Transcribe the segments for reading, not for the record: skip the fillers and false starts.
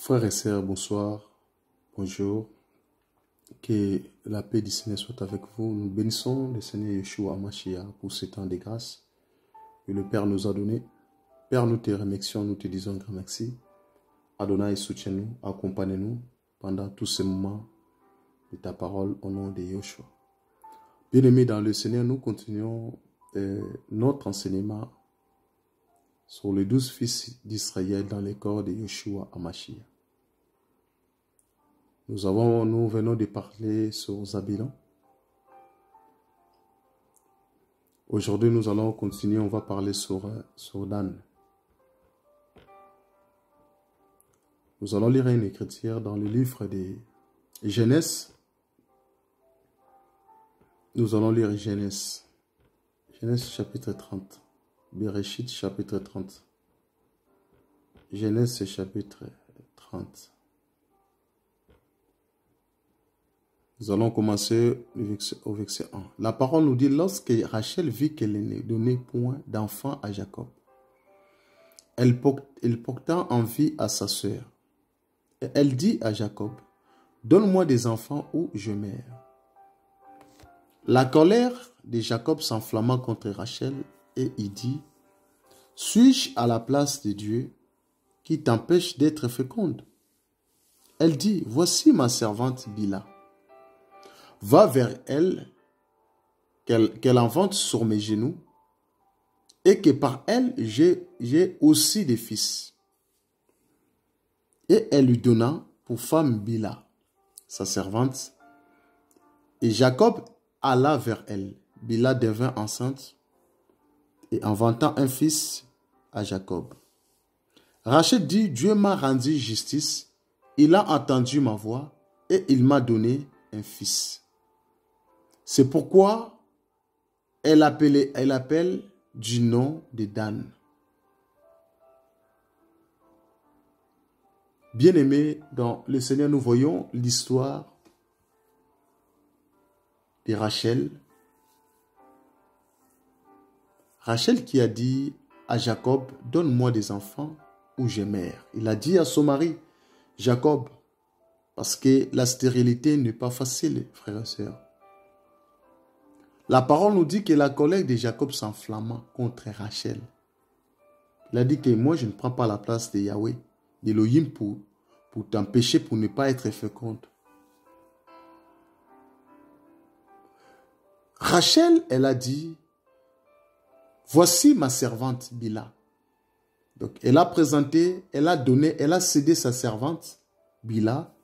Frères et sœurs, bonsoir, bonjour. Que la paix du Seigneur soit avec vous. Nous bénissons le Seigneur Yeshua Hamashiach pour ce temps de grâce que le Père nous a donné. Père, nous te remercions, nous te disons grand merci. Adonai, soutiens-nous, accompagne-nous pendant tous ces moments de ta parole au nom de Yeshua. Bien-aimés dans le Seigneur, nous continuons notre enseignement sur les 12 fils d'Israël dans les corps de Yeshua Hamashiach. Nous venons de parler sur Zabulon. Aujourd'hui, nous allons continuer, on va parler sur Dan. Nous allons lire une écriture dans le livre de Genèse. Nous allons lire Genèse. Genèse chapitre 30. Bereshit chapitre 30. Genèse chapitre 30. Nous allons commencer au verset 1. La parole nous dit, lorsque Rachel vit qu'elle ne donnait point d'enfant à Jacob, elle porta envie à sa sœur. Et elle dit à Jacob, donne-moi des enfants ou je meurs. La colère de Jacob s'enflamma contre Rachel et il dit, suis-je à la place de Dieu qui t'empêche d'être féconde? Elle dit, voici ma servante Bila. Va vers elle, qu'elle enfante sur mes genoux, et que par elle, j'ai aussi des fils. Et elle lui donna pour femme Bila, sa servante. Et Jacob alla vers elle. Bila devint enceinte et enfanta un fils à Jacob. Rachel dit, Dieu m'a rendu justice, il a entendu ma voix et il m'a donné un fils. C'est pourquoi elle appelle du nom de Dan. Bien-aimés dans le Seigneur, nous voyons l'histoire de Rachel. Rachel qui a dit à Jacob, donne-moi des enfants ou je meurs. Il a dit à son mari, Jacob, parce que la stérilité n'est pas facile, frères et sœurs. La parole nous dit que la colère de Jacob s'enflamma contre Rachel. Il a dit que moi, je ne prends pas la place de Yahweh, d'Elohim pour t'empêcher, pour ne pas être féconde. Rachel, elle a dit, voici ma servante Bila. Donc, elle a présenté, elle a cédé sa servante Bila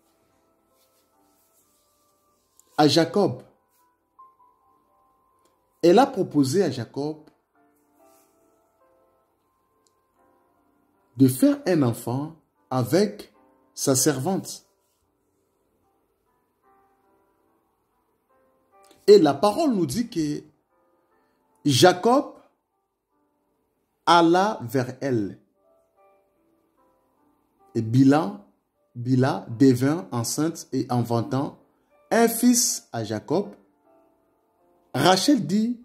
à Jacob. Elle a proposé à Jacob de faire un enfant avec sa servante. Et la parole nous dit que Jacob alla vers elle. Et Bila devint enceinte et enfantant un fils à Jacob. Rachel dit,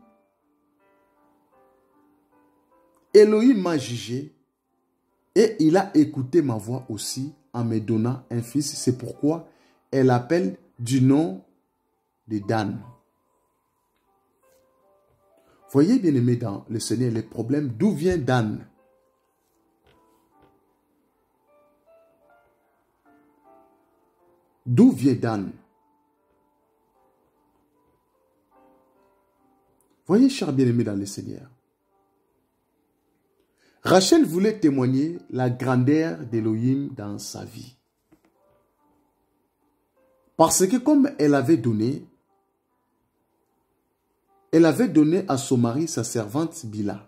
Elohim m'a jugé et il a écouté ma voix aussi en me donnant un fils. C'est pourquoi elle appelle du nom de Dan. Voyez bien aimé dans le Seigneur les problèmes. D'où vient Dan? D'où vient Dan? Voyez, chers bien-aimés dans le Seigneur. Rachel voulait témoigner la grandeur d'Elohim dans sa vie. Parce que comme elle avait donné à son mari sa servante Bila.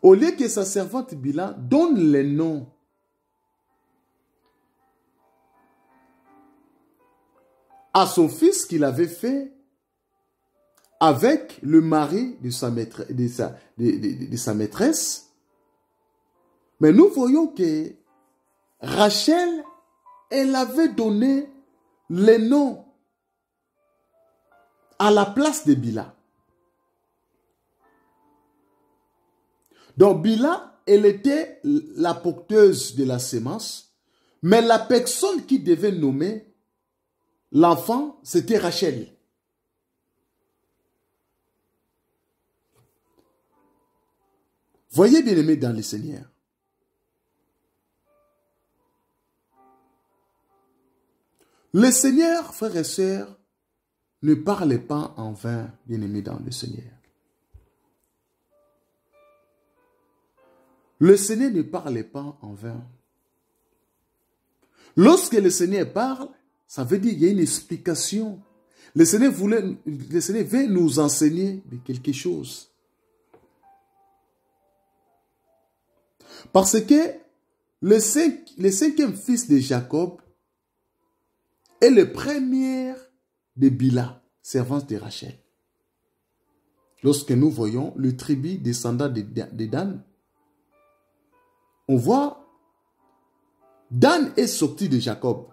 Au lieu que sa servante Bila donne les noms à son fils qu'il avait fait avec le mari de sa maîtresse. Mais nous voyons que Rachel, elle avait donné les noms à la place de Bila. Donc Bila, elle était la porteuse de la sémence. Mais la personne qui devait nommer l'enfant, c'était Rachel. Voyez bien aimé dans le Seigneur. Le Seigneur, frères et sœurs, ne parle pas en vain, bien aimé dans le Seigneur. Le Seigneur ne parle pas en vain. Lorsque le Seigneur parle, ça veut dire qu'il y a une explication. Le Seigneur veut nous enseigner de quelque chose. Parce que le cinquième fils de Jacob est le premier de Bila, servante de Rachel. Lorsque nous voyons le tribu descendant de Dan, on voit Dan est sorti de Jacob,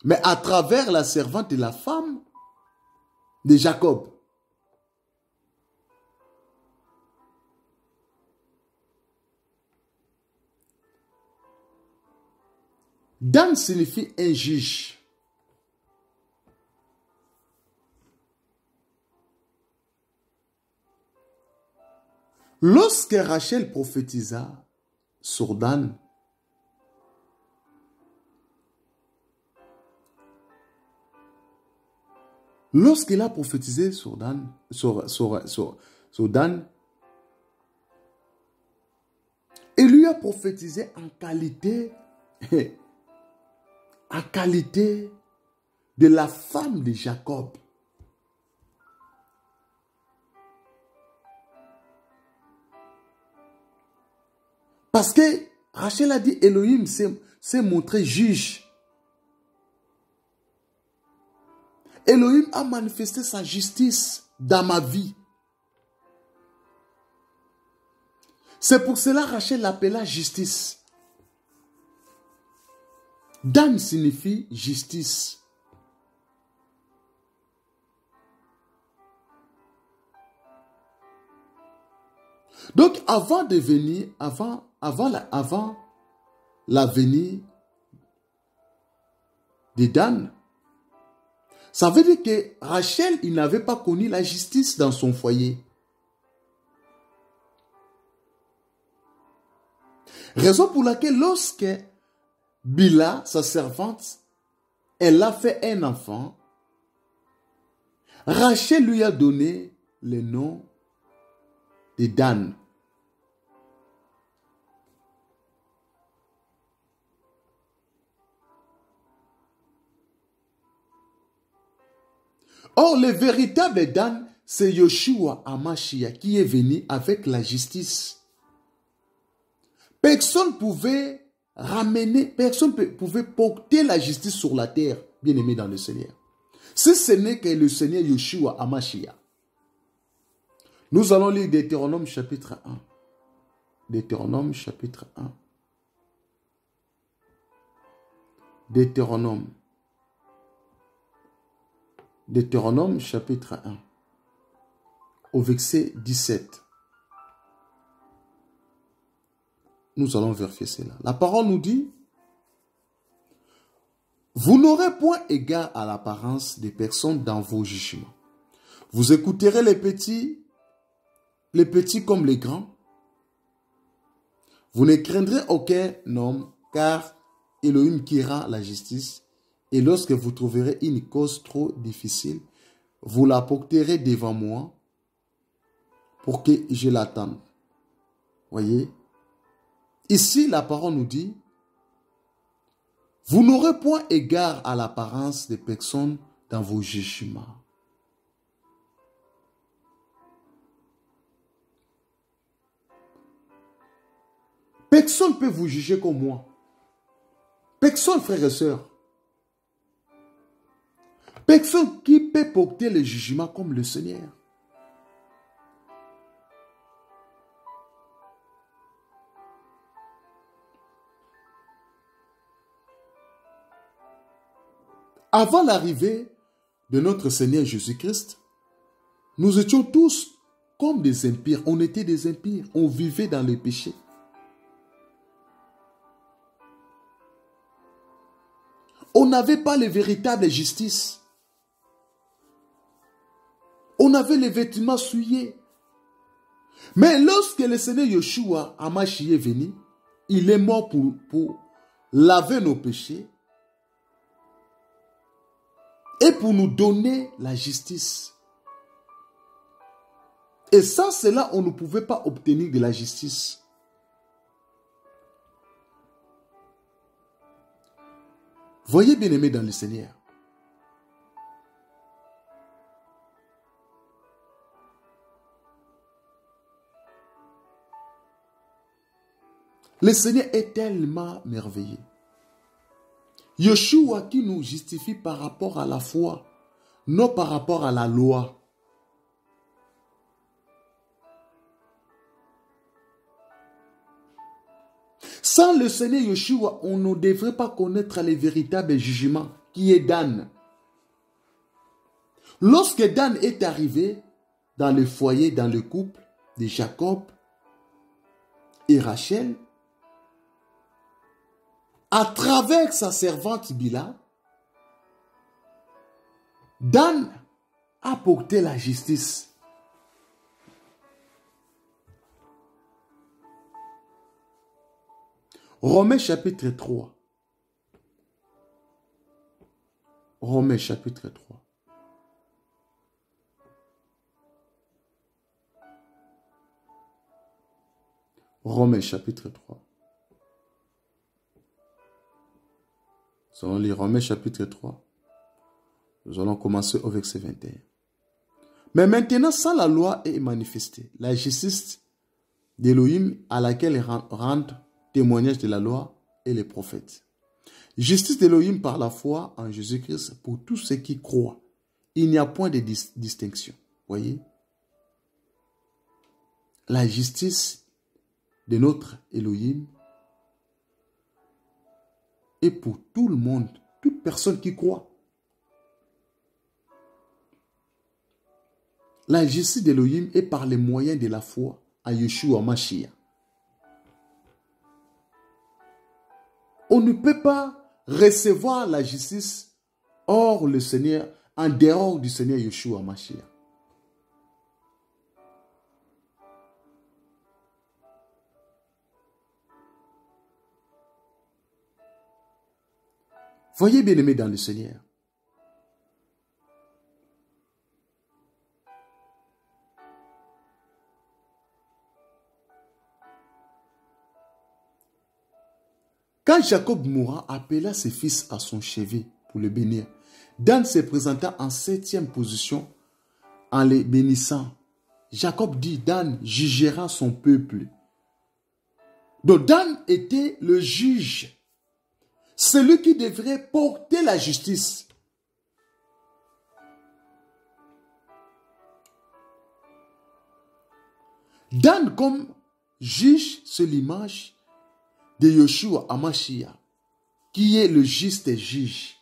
mais à travers la servante de la femme de Jacob. Dan signifie un juge. Lorsque Rachel prophétisa sur Dan, lorsqu'il a prophétisé sur Dan, il lui a prophétisé en qualité de la femme de Jacob. Parce que Rachel a dit, Elohim s'est montré juge. Elohim a manifesté sa justice dans ma vie. C'est pour cela que Rachel l'appela justice. Dan signifie justice. Donc, avant la venue de Dan, ça veut dire que Rachel, il n'avait pas connu la justice dans son foyer. Raison pour laquelle lorsque Bila, sa servante, elle a fait un enfant, Rachel lui a donné le nom de Dan. Or, le véritable Dan, c'est Yoshua Hamashiach qui est venu avec la justice. Personne pouvait porter la justice sur la terre, bien aimé dans le Seigneur. Si ce n'est que le Seigneur Yoshua Hamashiach. Nous allons lire Deutéronome chapitre 1. Deutéronome chapitre 1. Deutéronome chapitre 1. Au verset 17. Nous allons vérifier cela. La parole nous dit, vous n'aurez point égard à l'apparence des personnes dans vos jugements. Vous écouterez les petits comme les grands. Vous ne craindrez aucun homme, car Elohim qui rend la justice. Et lorsque vous trouverez une cause trop difficile, vous la porterez devant moi pour que je l'attende. Voyez? Ici, la parole nous dit, vous n'aurez point égard à l'apparence des personnes dans vos jugements. Personne ne peut vous juger comme moi. Personne, frères et sœurs. Personne qui peut porter le jugement comme le Seigneur. Avant l'arrivée de notre Seigneur Jésus-Christ, nous étions tous comme des impires. On était des impires. On vivait dans le péché. On n'avait pas les véritables justice. On avait les vêtements souillés. Mais lorsque le Seigneur Yeshua Hamashiach est venu, il est mort pour laver nos péchés et pour nous donner la justice. Et sans cela, on ne pouvait pas obtenir de la justice. Voyez, bien-aimés dans le Seigneur, le Seigneur est tellement merveilleux. Yeshua qui nous justifie par rapport à la foi, non par rapport à la loi. Sans le Seigneur Yeshua, on ne devrait pas connaître les véritables jugements, qui est Dan. Lorsque Dan est arrivé dans le foyer, dans le couple de Jacob et Rachel, à travers sa servante Bila, Dan a porté la justice. Romains chapitre 3. Romains chapitre 3. Romains chapitre 3. Nous allons lire Romains chapitre 3. Nous allons commencer au verset 21. Mais maintenant, sans la loi est manifestée la justice d'Élohim à laquelle rendent témoignage de la loi et les prophètes. Justice d'Élohim par la foi en Jésus-Christ pour tous ceux qui croient. Il n'y a point de distinction. Voyez? La justice de notre Élohim est pour tout le monde, toute personne qui croit. La justice d'Élohim est par les moyens de la foi à Yeshua Mashiach. On ne peut pas recevoir la justice hors le Seigneur, en dehors du Seigneur Yeshua Mashiach. Voyez, bien-aimés dans le Seigneur, quand Jacob mourra, appela ses fils à son chevet pour le bénir. Dan se présenta en 7e position en les bénissant. Jacob dit, Dan jugera son peuple. Donc Dan était le juge, celui qui devrait porter la justice. Dan comme juge, c'est l'image de Yeshua Hamashiach, qui est le juste juge.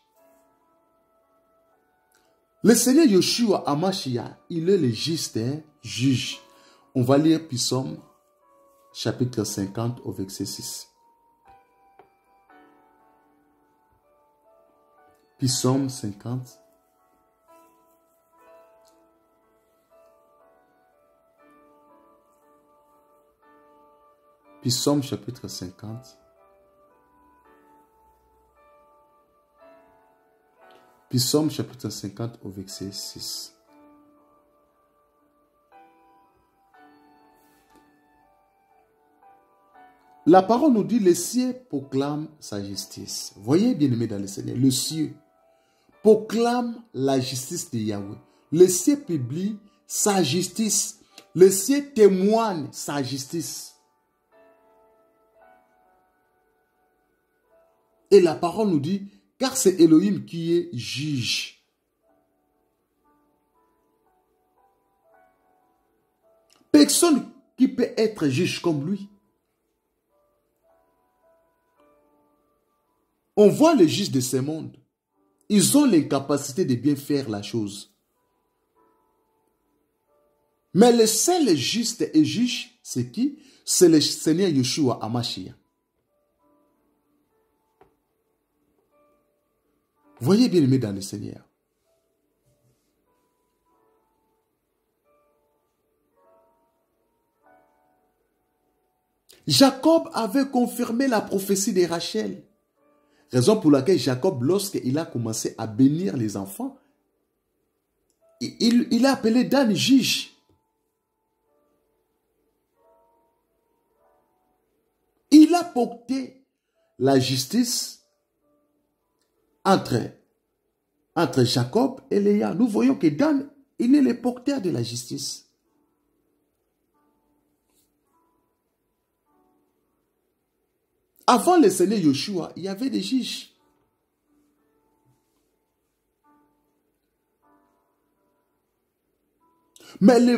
Le Seigneur Yeshua Hamashiach, il est le juste juge. On va lire Psaume chapitre 50 au verset 6. Psaume 50. Psaume chapitre 50. Psaume chapitre 50 au verset 6. La parole nous dit, les cieux proclament sa justice. Voyez, bien-aimés dans le Seigneur, le ciel proclame la justice de Yahweh. Le ciel publie sa justice. Le ciel témoigne sa justice. Et la parole nous dit, car c'est Elohim qui est juge. Personne qui peut être juge comme lui. On voit les juges de ce monde. Ils ont l'incapacité de bien faire la chose. Mais le seul juste et juge, c'est qui? C'est le Seigneur Yeshua Hamashiach. Voyez bien aimé dans le Seigneur. Jacob avait confirmé la prophétie de Rachel. Raison pour laquelle Jacob, lorsqu'il a commencé à bénir les enfants, il a appelé Dan juge. Il a porté la justice entre Jacob et Léa. Nous voyons que Dan, il est le porteur de la justice. Avant le Seigneur Yoshua, il y avait des juges. Mais le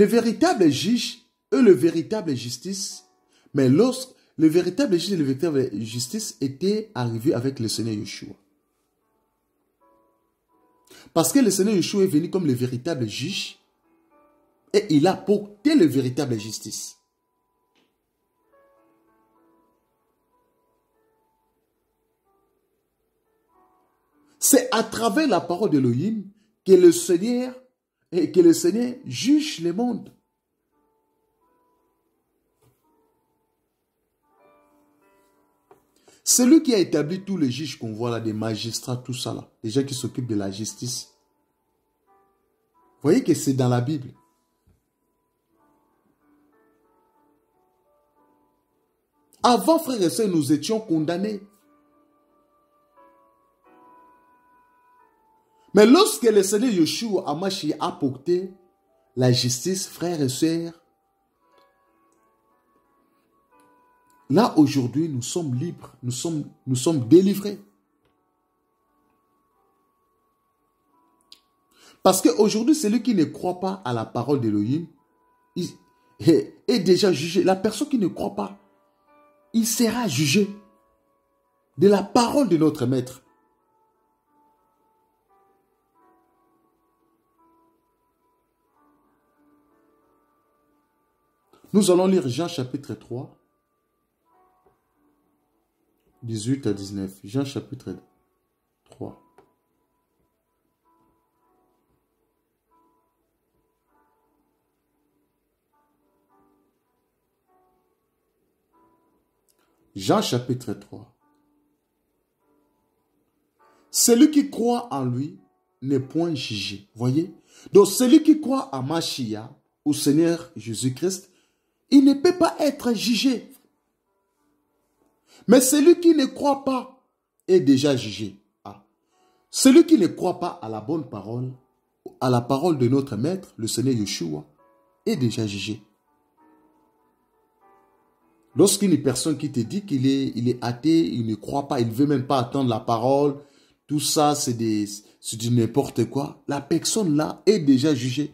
véritable juge et le véritable justice, mais lorsque le véritable juge et le véritable justice étaient arrivés avec le Seigneur Yoshua. Parce que le Seigneur Yoshua est venu comme le véritable juge et il a porté le véritable justice. C'est à travers la parole d'Élohim que le Seigneur juge le monde. C'est lui qui a établi tous les juges qu'on voit là, des magistrats, tout ça là, les gens qui s'occupent de la justice. Vous voyez que c'est dans la Bible. Avant, frères et sœurs, nous étions condamnés. Mais lorsque le Seigneur Yeshua Amashi a porté la justice, frères et sœurs, là aujourd'hui nous sommes libres, nous sommes délivrés. Parce qu'aujourd'hui, celui qui ne croit pas à la parole d'Élohim est déjà jugé. La personne qui ne croit pas, il sera jugé de la parole de notre Maître. Nous allons lire Jean chapitre 3, 18 à 19. Jean chapitre 3. Jean chapitre 3. Celui qui croit en lui n'est point jugé. Voyez? Donc celui qui croit à Mashiach, au Seigneur Jésus-Christ, il ne peut pas être jugé. Mais celui qui ne croit pas est déjà jugé. Ah. Celui qui ne croit pas à la bonne parole, à la parole de notre Maître, le Seigneur Yeshua, est déjà jugé. Lorsqu'une personne qui te dit qu'il est athée, il ne croit pas, il ne veut même pas attendre la parole, tout ça c'est du n'importe quoi, la personne là est déjà jugée.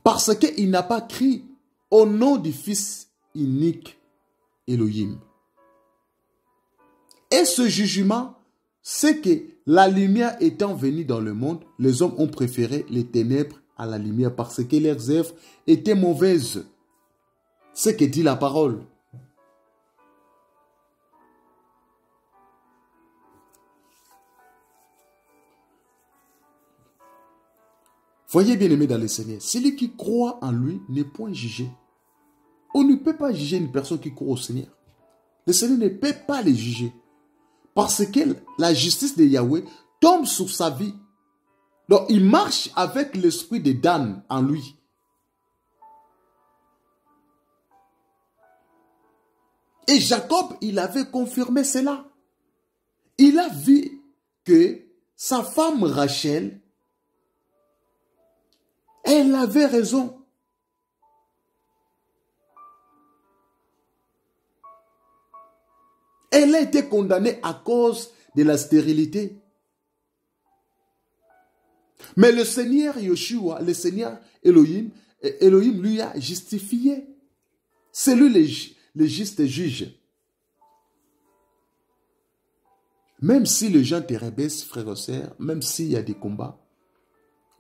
Parce qu'il n'a pas crié au nom du Fils unique Elohim. Et ce jugement, c'est que la lumière étant venue dans le monde, les hommes ont préféré les ténèbres à la lumière parce que leurs œuvres étaient mauvaises. C'est ce que dit la parole. Voyez bien aimé dans le Seigneur, celui qui croit en lui n'est point jugé. On ne peut pas juger une personne qui croit au Seigneur. Le Seigneur ne peut pas les juger. Parce que la justice de Yahweh tombe sur sa vie. Donc il marche avec l'esprit de Dan en lui. Et Jacob, il avait confirmé cela. Il a vu que sa femme Rachel, elle avait raison. Elle a été condamnée à cause de la stérilité. Mais le Seigneur Yeshua, le Seigneur Elohim lui a justifié. C'est lui le juste juge. Même si les gens te rabaissent, frères et sœurs, même s'il y a des combats,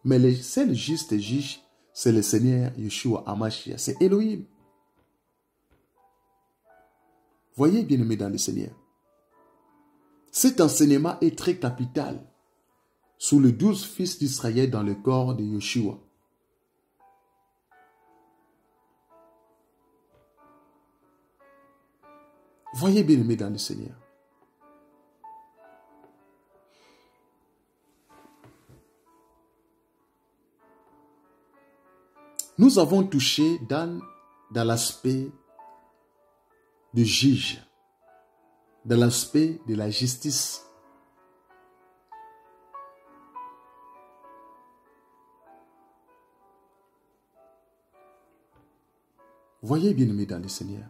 mais le seul juste juge, c'est le Seigneur Yeshua Hamashiach, c'est Elohim. Voyez, bien-aimés dans le Seigneur, cet enseignement est très capital sous les 12 fils d'Israël dans le corps de Yeshua. Voyez, bien-aimés dans le Seigneur. Nous avons touché dans l'aspect de juge, dans l'aspect de la justice. Voyez, bien-aimés dans le Seigneur,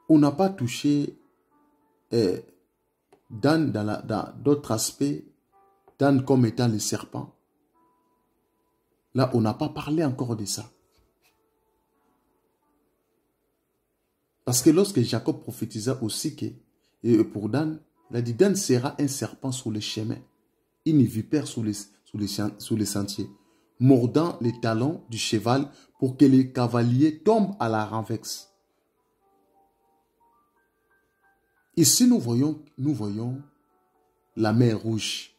on n'a pas touché dans d'autres aspects, Dan comme étant le serpent. Là, on n'a pas parlé encore de ça. Parce que lorsque Jacob prophétisa aussi que pour Dan, il a dit, Dan sera un serpent sur le chemin, une vipère sur les sentiers, mordant les talons du cheval pour que les cavaliers tombent à la renverse. Ici, nous voyons la mer Rouge.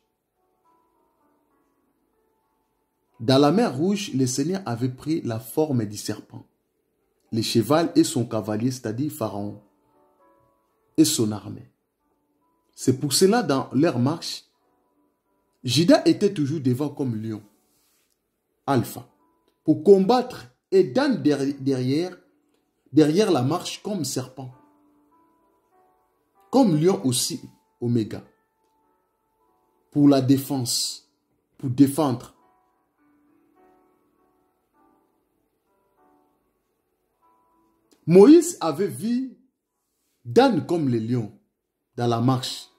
Dans la mer Rouge, le Seigneur avait pris la forme du serpent. Le cheval et son cavalier, c'est-à-dire Pharaon, et son armée. C'est pour cela, dans leur marche, Juda était toujours devant comme lion, alpha, pour combattre, et Dan derrière la marche comme serpent, comme lion aussi, oméga, pour la défense, pour défendre. Moïse avait vu Dan comme le lion dans la marche.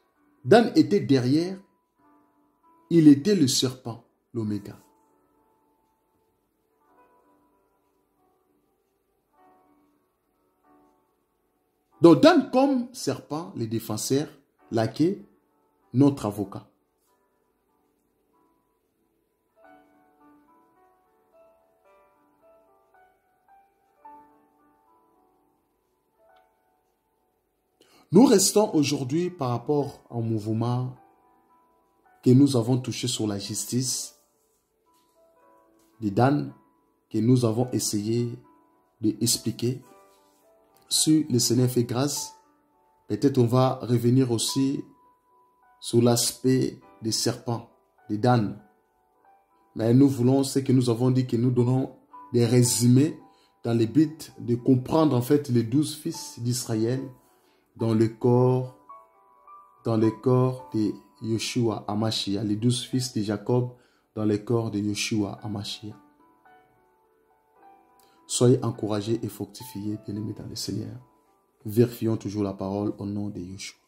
Dan était derrière, il était le serpent, l'oméga. Donc Dan comme serpent, le défenseur, laquais, notre avocat. Nous restons aujourd'hui par rapport au mouvement que nous avons touché sur la justice de Dan, que nous avons essayé d'expliquer. Si le Seigneur fait grâce, peut-être on va revenir aussi sur l'aspect des serpents, des Dan. Mais nous voulons, ce que nous avons dit, que nous donnons des résumés dans le but de comprendre en fait les 12 fils d'Israël dans le corps de Yeshua Amashia, les 12 fils de Jacob dans le corps de Yeshua Amashia. Soyez encouragés et fortifiés, bien-aimés dans le Seigneur. Vérifions toujours la parole au nom de Yeshua.